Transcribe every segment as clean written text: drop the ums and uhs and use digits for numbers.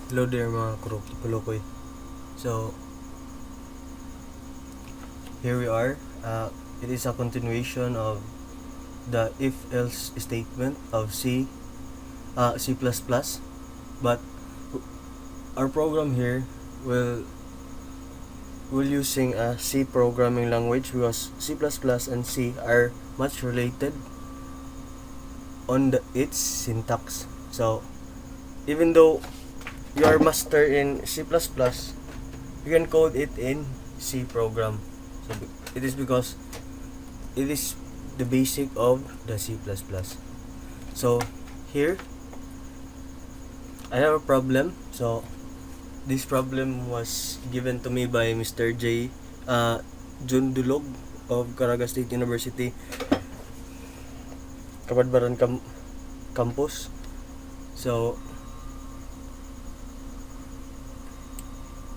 Hello there mga kulukoy. So, here we are. It is a continuation of the if-else statement of C++. But our program here will using a C programming language because C++ and C are much related on its syntax. So, even though you are master in C++, you can code it in C program. So it is because it is the basic of the C++. So here I have a problem. So this problem was given to me by Mr. Jun Dulog of Caraga State University, Kabadbaran Campus. So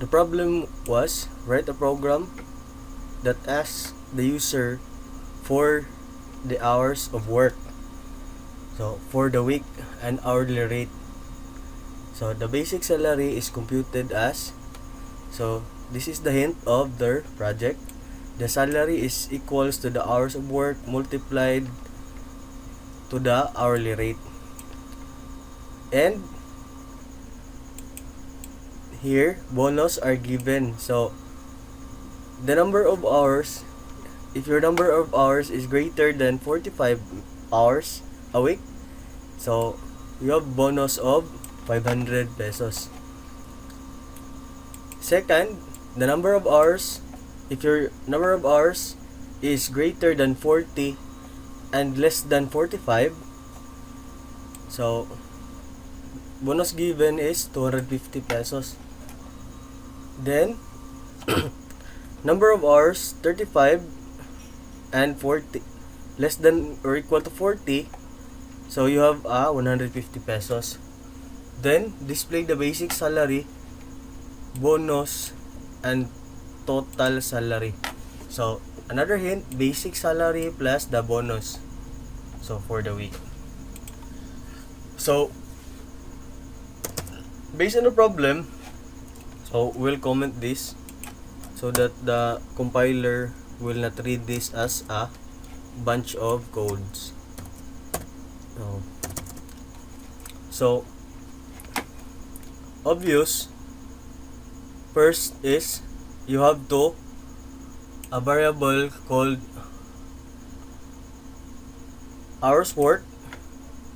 the problem was write a program that asks the user for the hours of work. So for the week and hourly rate. So the basic salary is computed as, so this is the hint of their project. The salary is equals to the hours of work multiplied to the hourly rate. And here bonus are given. So the number of hours, if your number of hours is greater than 45 hours a week, so you have bonus of 500 pesos. Second, the number of hours, if your number of hours is greater than 40 and less than 45, so bonus given is 250 pesos. Then number of hours 35 and 40 less than or equal to 40, so you have 150 pesos. Then display the basic salary, bonus, and total salary. So another hint, basic salary plus the bonus, so for the week. So based on the problem, so we'll comment this so that the compiler will not read this as a bunch of codes. So obvious, first is you have to a variable called hours worked,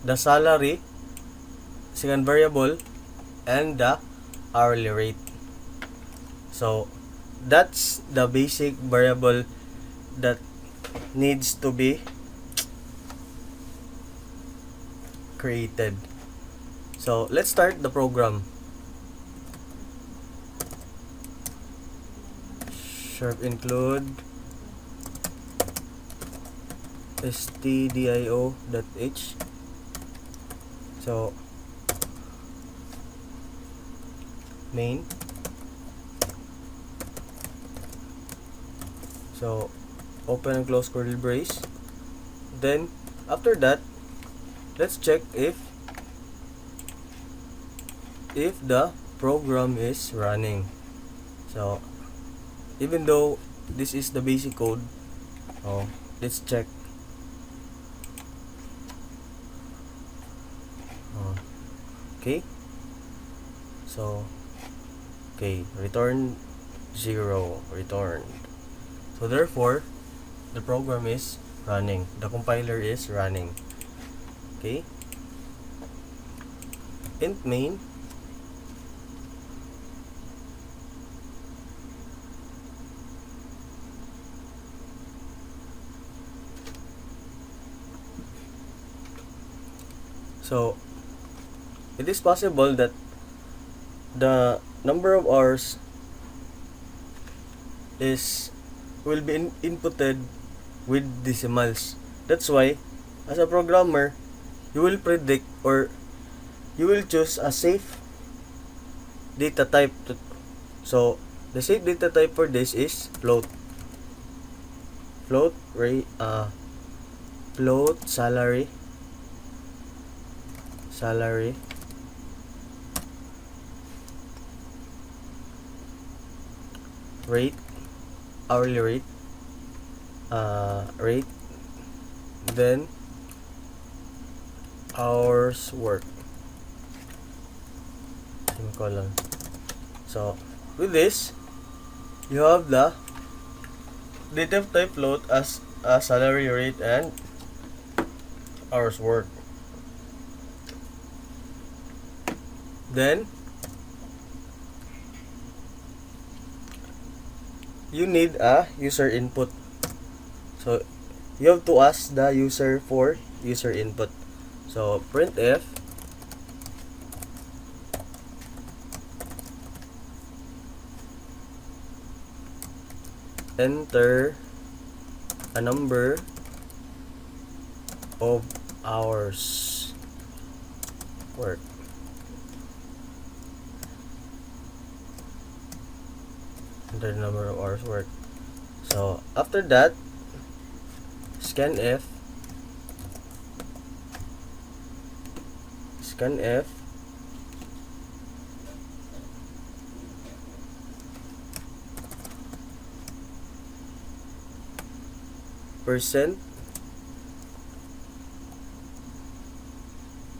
the salary, second variable, and the hourly rate. So that's the basic variable that needs to be created. So let's start the program. Sharp include stdio.h. So main. So open and close curly brace. Then after that, let's check if the program is running. So even though this is the basic code, let's check. Okay, so return 0, returned. So therefore the program is running, the compiler is running. Okay, int main, so it is possible that the number of hours will be inputted with decimals. That's why as a programmer you will predict or you will choose a safe data type. So the safe data type for this is float salary rate, hourly rate, then hours work, semicolon. So with this, you have the data type float as a salary, rate, and hours work. Then you need a user input. So you have to ask the user for user input. So printf enter a number of hours work. Enter the number of hours work. So after that, scanf percent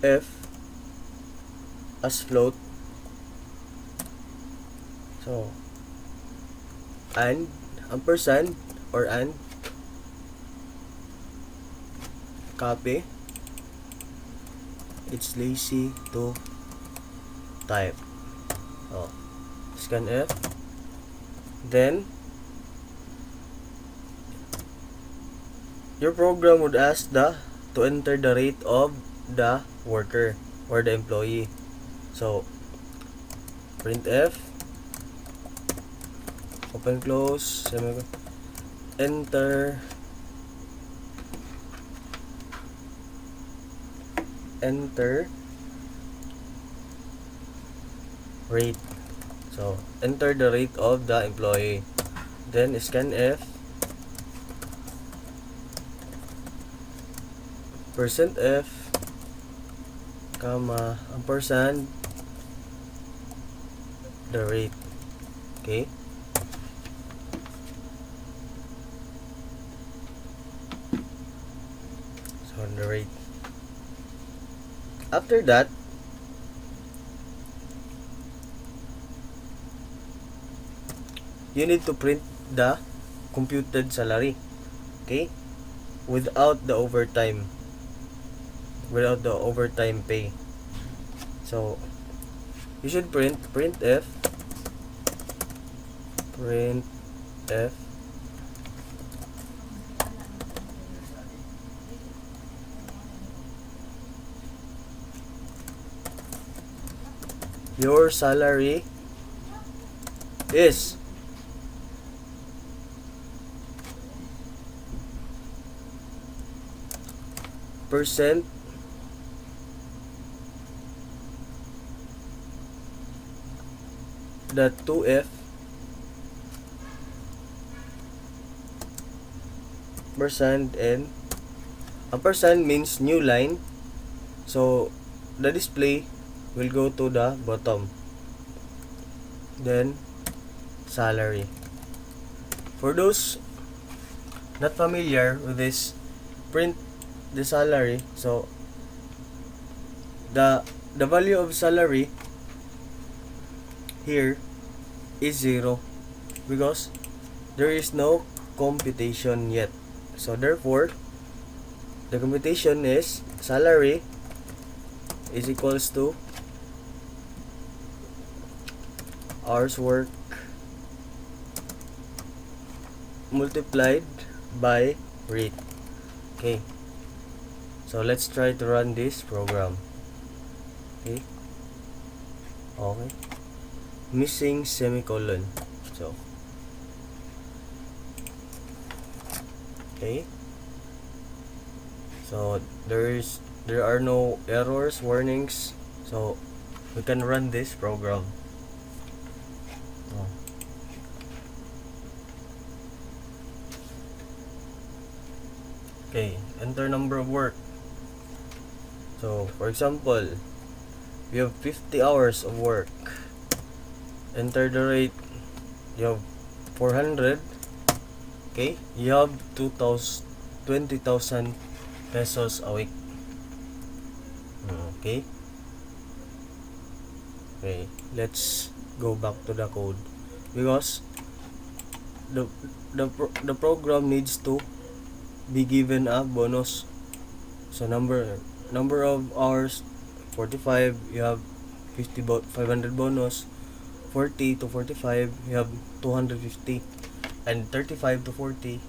f as float. So and ampersand or and copy, it's lazy to type. Oh, scanf, then your program would ask to enter the rate of the worker or the employee. So printf open close enter rate. So enter the rate of the employee. Then scanf percent f comma ampersand the rate. Okay, so the rate. After that, you need to print the computed salary, okay, without the overtime pay. So you should printf your salary is percent the 2f percent, and ampersand means new line, so the display will go to the bottom. Then salary. For those not familiar with this, print the salary. So the value of salary here is 0 because there is no computation yet. So therefore the computation is salary is equals to hours work multiplied by rate. Okay, so let's try to run this program. Okay, missing semicolon. So okay, so there are no errors, warnings, so we can run this program. Okay, enter number of work. So for example, we have 50 hours of work. Enter the rate. You have 400. Okay, you have 20,000 pesos a week. Okay. Okay, let's go back to the code because the program needs to be given a bonus. So number of hours 45, you have 500 bonus. 40 to 45, you have 250, and 35 to 40,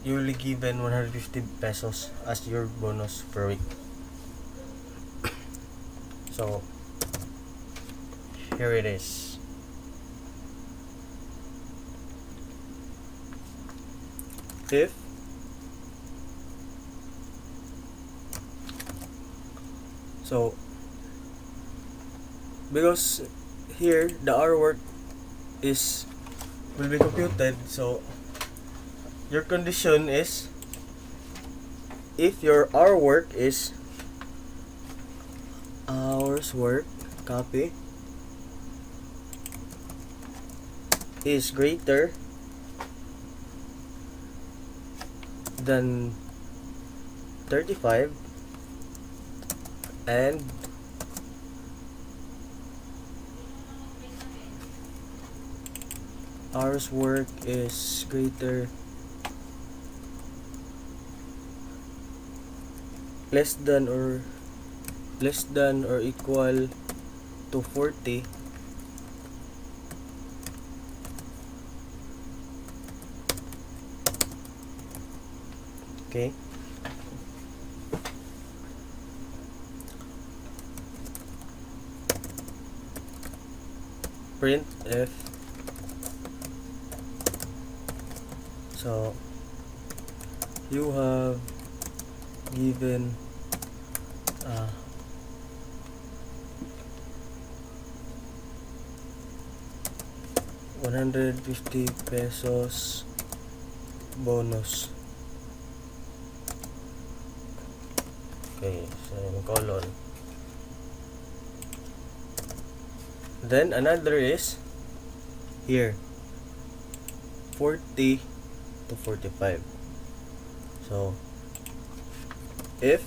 you will be given 150 pesos as your bonus per week. So here it is. If so, because here the hour work will be computed, so your condition is if your hour work is hours work copy is greater than 35 and hours work is greater less than or equal to 40, okay, print if so you have given 150 pesos bonus. Okay, semicolon. Then another is here 40 to 45. So if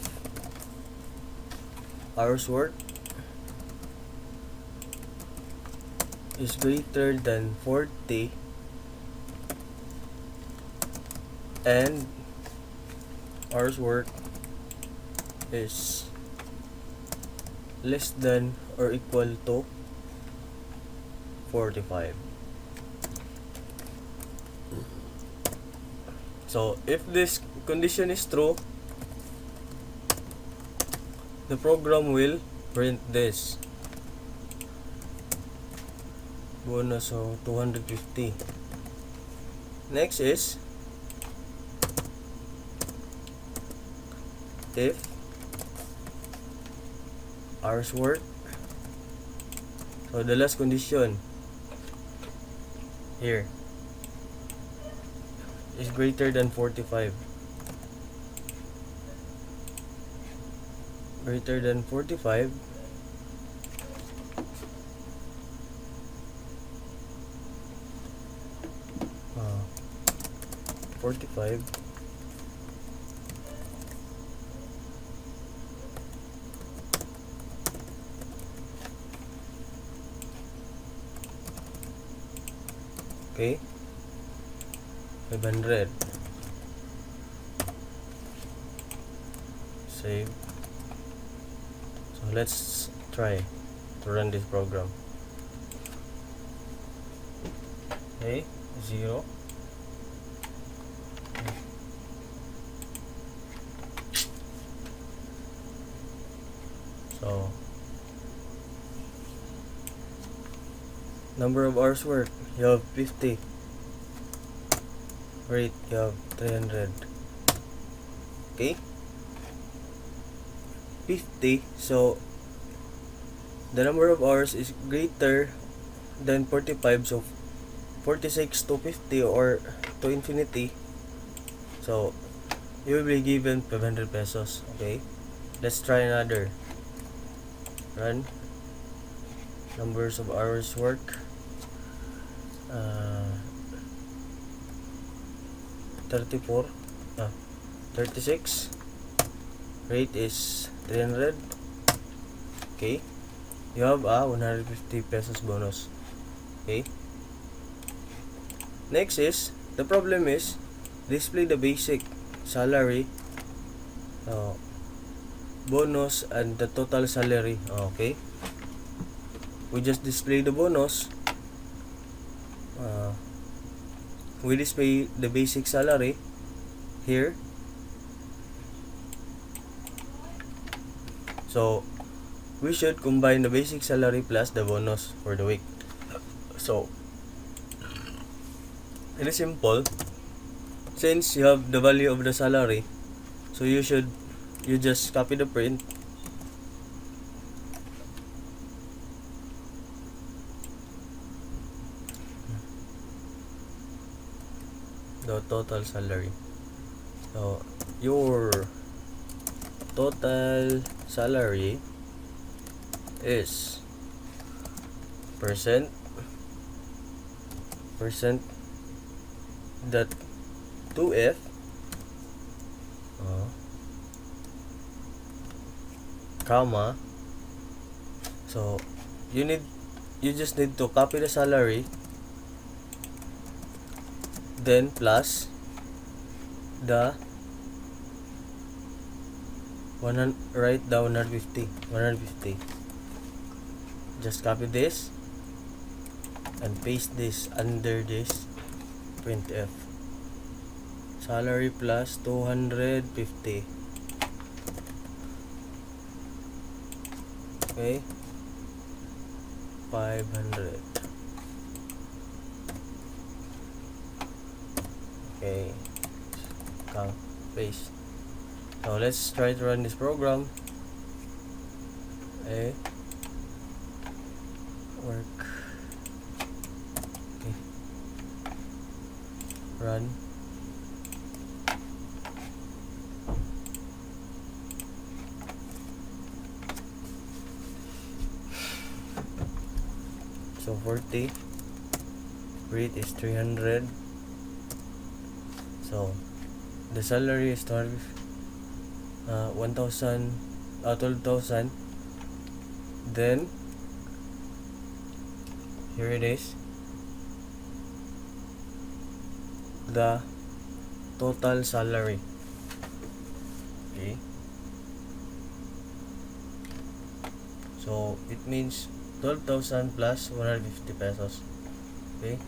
hours work is greater than 40 and hours work is less than or equal to 45. So if this condition is true, the program will print this bonus of 250. Next is if hours work, so the last condition here is greater than 45. Greater than 45 45 okay, 500, save. So let's try to run this program. Okay, 0. So number of hours work, you have 50. Rate, you have 300. Okay, 50. So the number of hours is greater than 45, so 46 to 50 or to infinity, so you will be given 500 pesos. Okay, let's try another run. Numbers of hours work uh, 34 36. Rate is 300. Okay, you have a 150 pesos bonus. Okay, next is the problem is display the basic salary, bonus, and the total salary. Okay, we just display the bonus. We display the basic salary here. So we should combine the basic salary plus the bonus for the week. So it is simple. Since you have the value of the salary, so you just copy the print, the total salary. So your total salary is percent that 2F comma. So you just need to copy the salary, then plus the write down 150. Just copy this and paste this under this printf. Salary plus 250. Okay, 500. Okay, paste. Now let's try to run this program. Okay, work. Okay, run. So 40, rate is 300. So the salary is 12,000. Then here it is, the total salary. Okay, so it means 12,000 plus 150 pesos. Okay,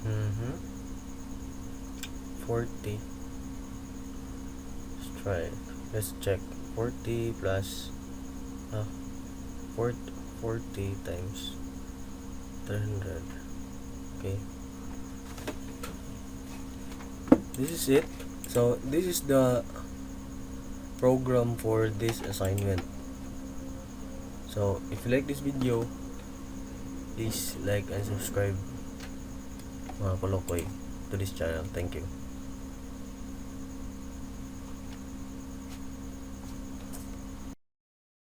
mm-hmm. 40. Let's try. Let's check. 40 plus 40 times 300. Okay, this is it. So this is the program for this assignment. So if you like this video, please like and subscribe, mga kolokoy, to this channel. Thank you.